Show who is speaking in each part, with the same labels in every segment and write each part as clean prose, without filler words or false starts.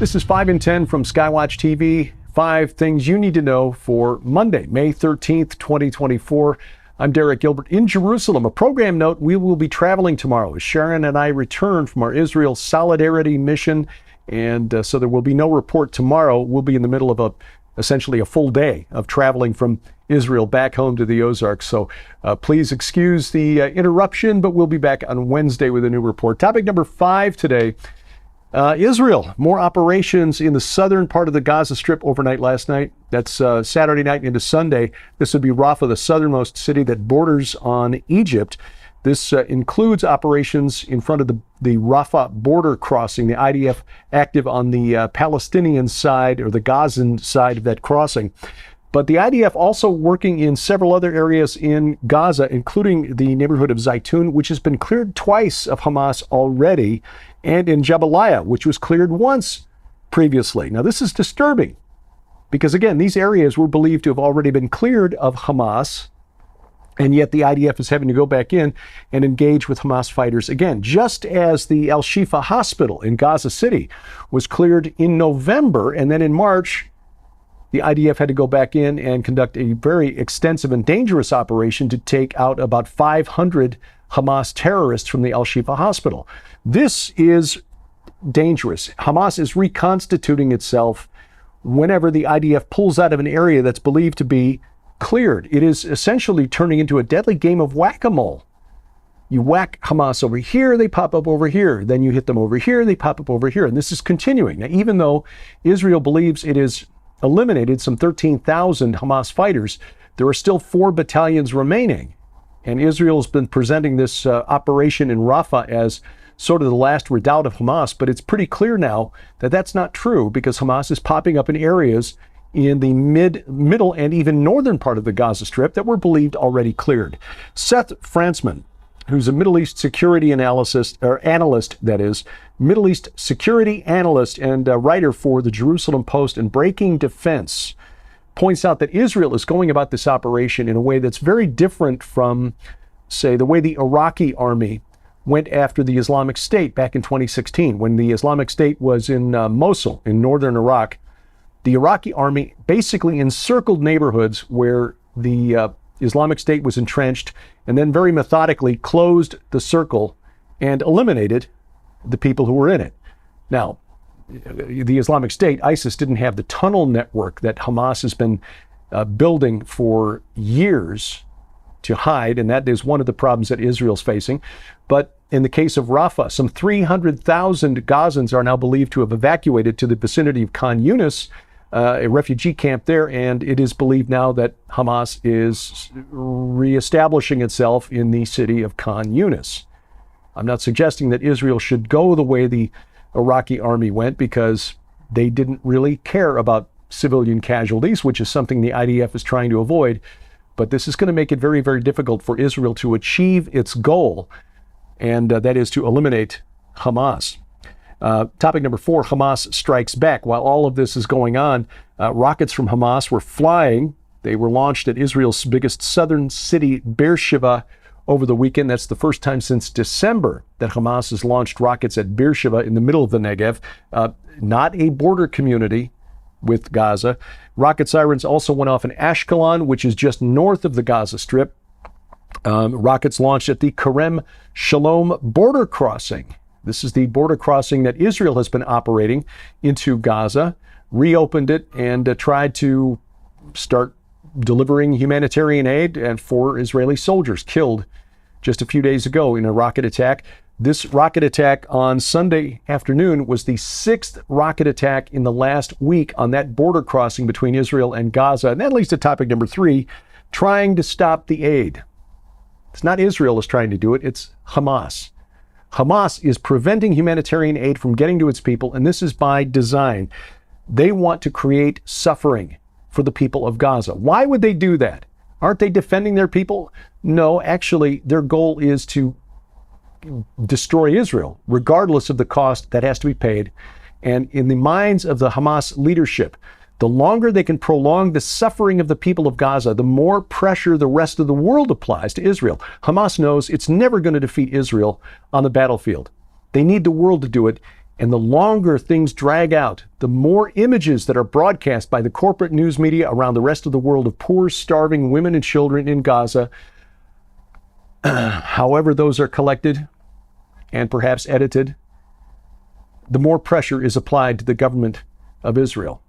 Speaker 1: This is 5 in 10 from Skywatch TV. 5 things you need to know for Monday, May 13th, 2024. I'm Derek Gilbert in Jerusalem. A program note, we will be traveling tomorrow as Sharon and I return from our Israel Solidarity mission. And so there will be no report tomorrow. We'll be in the middle of essentially a full day of traveling from Israel back home to the Ozarks. So please excuse the interruption, but we'll be back on Wednesday with a new report. Topic number 5 today. Israel, more operations in the southern part of the Gaza Strip overnight last night. That's Saturday night into Sunday. This would be Rafah, the southernmost city that borders on Egypt. This includes operations in front of the Rafah border crossing, the IDF active on the Palestinian side or the Gazan side of that crossing. But the IDF also working in several other areas in Gaza, including the neighborhood of Zeitoun, which has been cleared twice of Hamas already, and in Jabaliya, which was cleared once previously. Now, this is disturbing because, again, these areas were believed to have already been cleared of Hamas, and yet the IDF is having to go back in and engage with Hamas fighters again, just as the Al-Shifa hospital in Gaza City was cleared in November, and then in March, the IDF had to go back in and conduct a very extensive and dangerous operation to take out about 500 Hamas terrorists from the Al-Shifa hospital. This is dangerous. Hamas is reconstituting itself whenever the IDF pulls out of an area that's believed to be cleared. It is essentially turning into a deadly game of whack-a-mole. You whack Hamas over here, they pop up over here. Then you hit them over here, they pop up over here. And this is continuing. Now, even though Israel believes it is eliminated some 13,000 Hamas fighters, there are still 4 battalions remaining. And Israel's been presenting this operation in Rafah as sort of the last redoubt of Hamas, but it's pretty clear now that that's not true because Hamas is popping up in areas in the middle and even northern part of the Gaza Strip that were believed already cleared. Seth Frantzman, who's a Middle East security analyst, Middle East security analyst and writer for the Jerusalem Post and Breaking Defense, points out that Israel is going about this operation in a way that's very different from, say, the way the Iraqi army went after the Islamic State back in 2016. When the Islamic State was in Mosul in northern Iraq, the Iraqi army basically encircled neighborhoods where the Islamic State was entrenched and then very methodically closed the circle and eliminated the people who were in it. Now, the Islamic State, ISIS, didn't have the tunnel network that Hamas has been building for years to hide, and that is one of the problems that Israel's facing. But in the case of Rafah, some 300,000 Gazans are now believed to have evacuated to the vicinity of Khan Yunis, a refugee camp there, and it is believed now that Hamas is reestablishing itself in the city of Khan Yunis. I'm not suggesting that Israel should go the way the Iraqi army went because they didn't really care about civilian casualties, which is something the IDF is trying to avoid. But this is going to make it very, very difficult for Israel to achieve its goal, and that is to eliminate Hamas. Topic number 4, Hamas strikes back. While all of this is going on, rockets from Hamas were flying. They were launched at Israel's biggest southern city, Beersheba, over the weekend. That's the first time since December that Hamas has launched rockets at Beersheba in the middle of the Negev, not a border community with Gaza. Rocket sirens also went off in Ashkelon, which is just north of the Gaza Strip. Rockets launched at the Kerem Shalom border crossing. This is the border crossing that Israel has been operating into Gaza, reopened it, and tried to start delivering humanitarian aid, and 4 Israeli soldiers killed just a few days ago in a rocket attack. This rocket attack on Sunday afternoon was the 6th rocket attack in the last week on that border crossing between Israel and Gaza. And that leads to topic number 3, trying to stop the aid. It's not Israel is trying to do it, it's Hamas. Hamas is preventing humanitarian aid from getting to its people, and this is by design. They want to create suffering for the people of Gaza. Why would they do that? Aren't they defending their people? No, actually, their goal is to destroy Israel, regardless of the cost that has to be paid. And in the minds of the Hamas leadership, the longer they can prolong the suffering of the people of Gaza, the more pressure the rest of the world applies to Israel. Hamas knows it's never going to defeat Israel on the battlefield. They need the world to do it, And the longer things drag out, the more images that are broadcast by the corporate news media around the rest of the world of poor, starving women and children in Gaza, however those are collected and perhaps edited, the more pressure is applied to the government of Israel.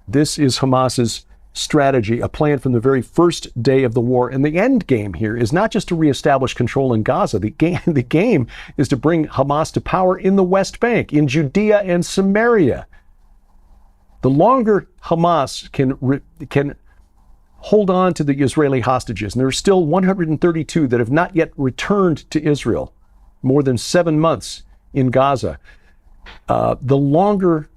Speaker 1: This is Hamas's strategy, a plan from the very first day of the war. And the end game here is not just to reestablish control in Gaza. The game is to bring Hamas to power in the West Bank, in Judea and Samaria. The longer Hamas can hold on to the Israeli hostages, and there are still 132 that have not yet returned to Israel, more than 7 months in Gaza, the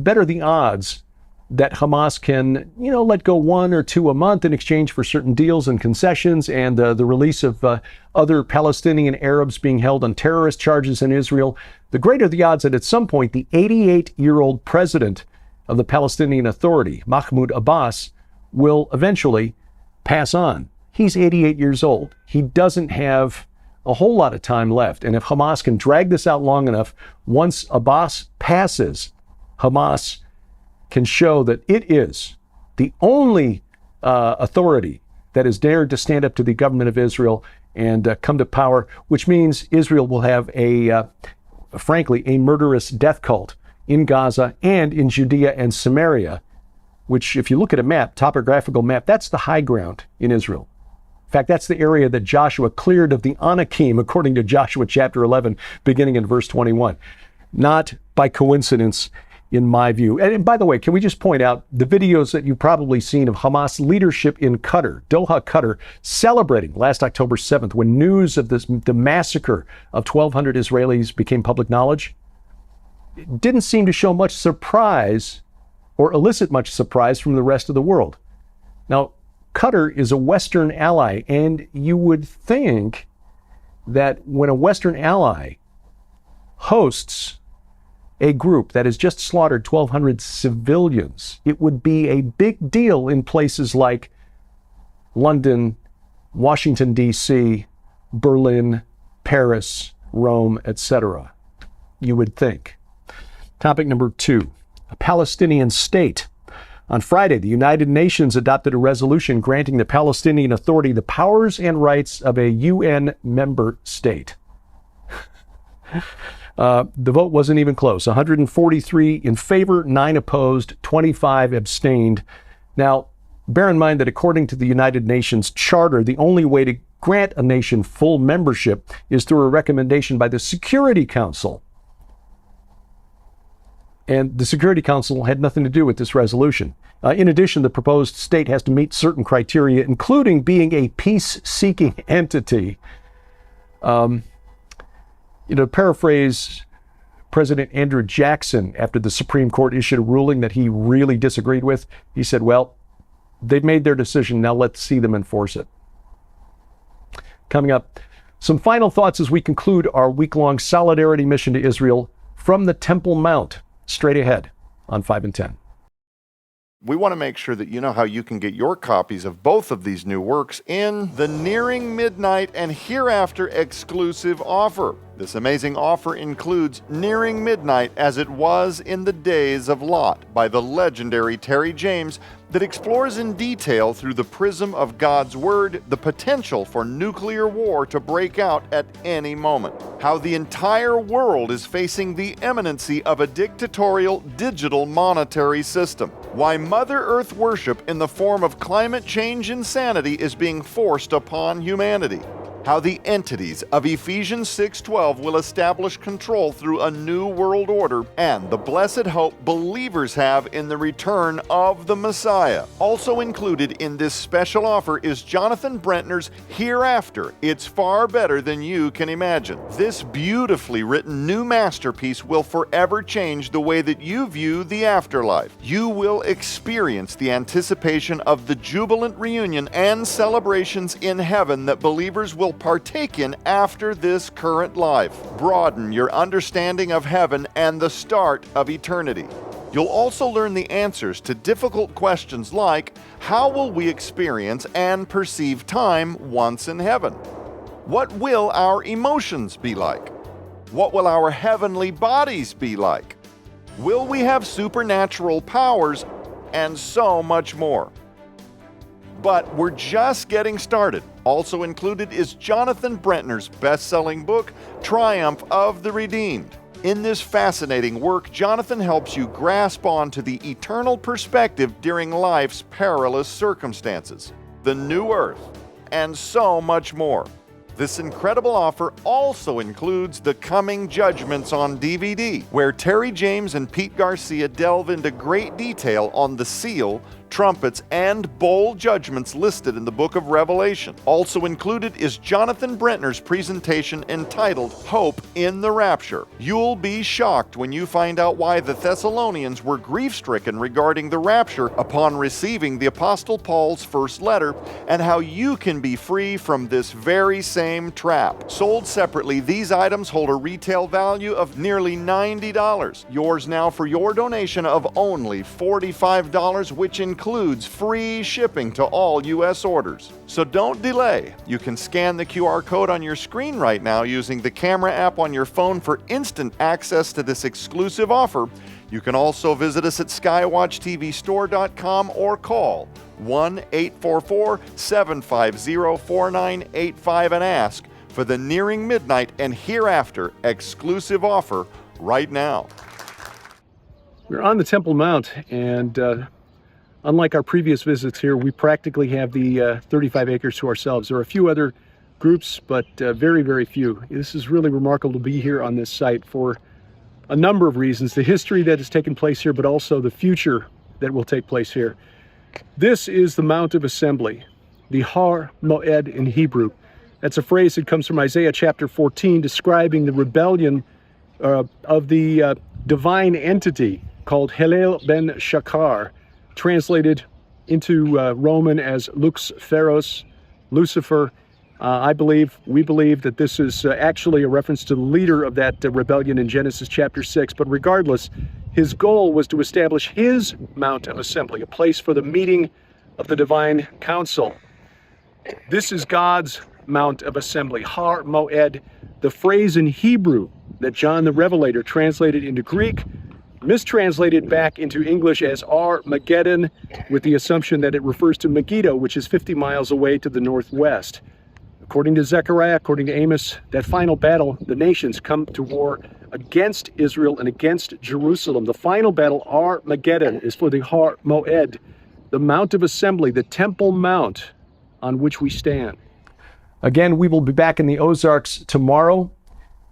Speaker 1: better the odds that Hamas can, let go 1 or 2 a month in exchange for certain deals and concessions and the release of other Palestinian Arabs being held on terrorist charges in Israel. The greater the odds that at some point the 88-year-old president of the Palestinian Authority, Mahmoud Abbas, will eventually pass on. He's 88 years old. He doesn't have a whole lot of time left. And if Hamas can drag this out long enough, once Abbas passes, Hamas can show that it is the only authority that has dared to stand up to the government of Israel and come to power, which means Israel will have frankly, a murderous death cult in Gaza and in Judea and Samaria, which, if you look at a map, topographical map, that's the high ground in Israel. In fact, that's the area that Joshua cleared of the Anakim, according to Joshua chapter 11, beginning in verse 21. Not by coincidence, in my view. And by the way, can we just point out the videos that you've probably seen of Hamas leadership in Qatar, Doha, Qatar, celebrating last October 7th when news of the massacre of 1,200 Israelis became public knowledge? It didn't seem to show much surprise or elicit much surprise from the rest of the world. Now, Qatar is a Western ally, and you would think that when a Western ally hosts a group that has just slaughtered 1,200 civilians, it would be a big deal in places like London, Washington, D.C., Berlin, Paris, Rome, etc. You would think. Topic number 2, a Palestinian state. On Friday, the United Nations adopted a resolution granting the Palestinian Authority the powers and rights of a UN member state. The vote wasn't even close. 143 in favor, 9 opposed, 25 abstained. Now, bear in mind that according to the United Nations Charter, the only way to grant a nation full membership is through a recommendation by the Security Council. And the Security Council had nothing to do with this resolution. In addition, the proposed state has to meet certain criteria, including being a peace-seeking entity. To paraphrase President Andrew Jackson after the Supreme Court issued a ruling that he really disagreed with, he said, well, they've made their decision, now let's see them enforce it. Coming up, some final thoughts as we conclude our week-long solidarity mission to Israel from the Temple Mount, straight ahead on 5 and 10.
Speaker 2: We want to make sure that you know how you can get your copies of both of these new works in the Nearing Midnight and Hereafter exclusive offer. This amazing offer includes Nearing Midnight as It Was in the Days of Lot by the legendary Terry James, that explores in detail through the prism of God's Word the potential for nuclear war to break out at any moment. How the entire world is facing the imminency of a dictatorial digital monetary system. Why Mother Earth worship in the form of climate change insanity is being forced upon humanity. How the entities of Ephesians 6:12 will establish control through a new world order, and the blessed hope believers have in the return of the Messiah. Also included in this special offer is Jonathan Brentner's Hereafter. It's far better than you can imagine. This beautifully written new masterpiece will forever change the way that you view the afterlife. You will experience the anticipation of the jubilant reunion and celebrations in heaven that believers will partake in after this current life. Broaden your understanding of heaven and the start of eternity. You'll also learn the answers to difficult questions like, how will we experience and perceive time once in heaven? What will our emotions be like? What will our heavenly bodies be like? Will we have supernatural powers? And so much more. But we're just getting started. Also included is Jonathan Brentner's best-selling book, Triumph of the Redeemed. In this fascinating work, Jonathan helps you grasp onto the eternal perspective during life's perilous circumstances, the new earth, and so much more. This incredible offer also includes The Coming Judgments on DVD, where Terry James and Pete Garcia delve into great detail on the seal, trumpets, and bowl judgments listed in the book of Revelation. Also included is Jonathan Brentner's presentation entitled Hope in the Rapture. You'll be shocked when you find out why the Thessalonians were grief-stricken regarding the rapture upon receiving the Apostle Paul's first letter, and how you can be free from this very same trap. Sold separately, these items hold a retail value of nearly $90. Yours now for your donation of only $45, which includes free shipping to all U.S. orders. So don't delay. You can scan the QR code on your screen right now using the camera app on your phone for instant access to this exclusive offer. You can also visit us at skywatchtvstore.com or call 1-844-750-4985 and ask for the Nearing Midnight and Hereafter exclusive offer right now.
Speaker 1: We're on the Temple Mount, and unlike our previous visits here, we practically have the 35 acres to ourselves. There are a few other groups, but very, very few. This is really remarkable to be here on this site for a number of reasons. The history that has taken place here, but also the future that will take place here. This is the Mount of Assembly, the Har Moed in Hebrew. That's a phrase that comes from Isaiah chapter 14, describing the rebellion of the divine entity called Hillel ben Shakar, translated into Roman as Lux Feros, Lucifer. We believe that this is actually a reference to the leader of that rebellion in Genesis chapter 6. But regardless, his goal was to establish his Mount of Assembly, a place for the meeting of the divine council. This is God's Mount of Assembly, Har Moed, the phrase in Hebrew that John the Revelator translated into Greek, mistranslated back into English as Armageddon, with the assumption that it refers to Megiddo, which is 50 miles away to the northwest. According to Zechariah, according to Amos, that final battle, the nations come to war against Israel and against Jerusalem. The final battle, Armageddon, is for the Har Moed, the Mount of Assembly, the Temple Mount on which we stand. Again, we will be back in the Ozarks tomorrow.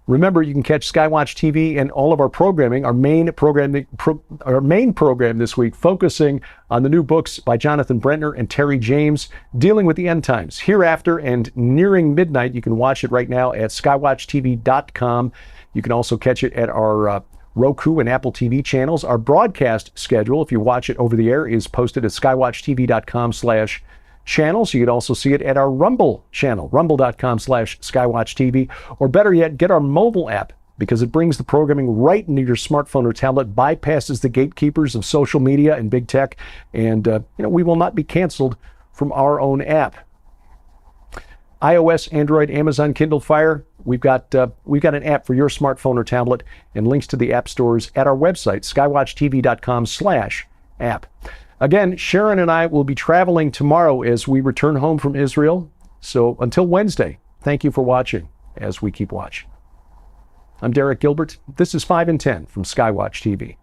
Speaker 1: Remember, you can catch Skywatch TV and all of our programming, our main program this week, focusing on the new books by Jonathan Brentner and Terry James, dealing with the end times, Hereafter and Nearing Midnight. You can watch it right now at skywatchtv.com. You can also catch it at our Roku and Apple TV channels. Our broadcast schedule, if you watch it over the air, is posted at skywatchtv.com/channels. You can also see it at our Rumble channel, rumble.com/skywatchtv, or better yet, get our mobile app, because it brings the programming right into your smartphone or tablet, bypasses the gatekeepers of social media and big tech, and we will not be canceled from our own app. iOS, Android, Amazon, Kindle Fire, we've got an app for your smartphone or tablet, and links to the app stores at our website, skywatchtv.com/app. Again, Sharon and I will be traveling tomorrow as we return home from Israel. So until Wednesday, thank you for watching as we keep watch. I'm Derek Gilbert. This is 5 and 10 from Skywatch TV.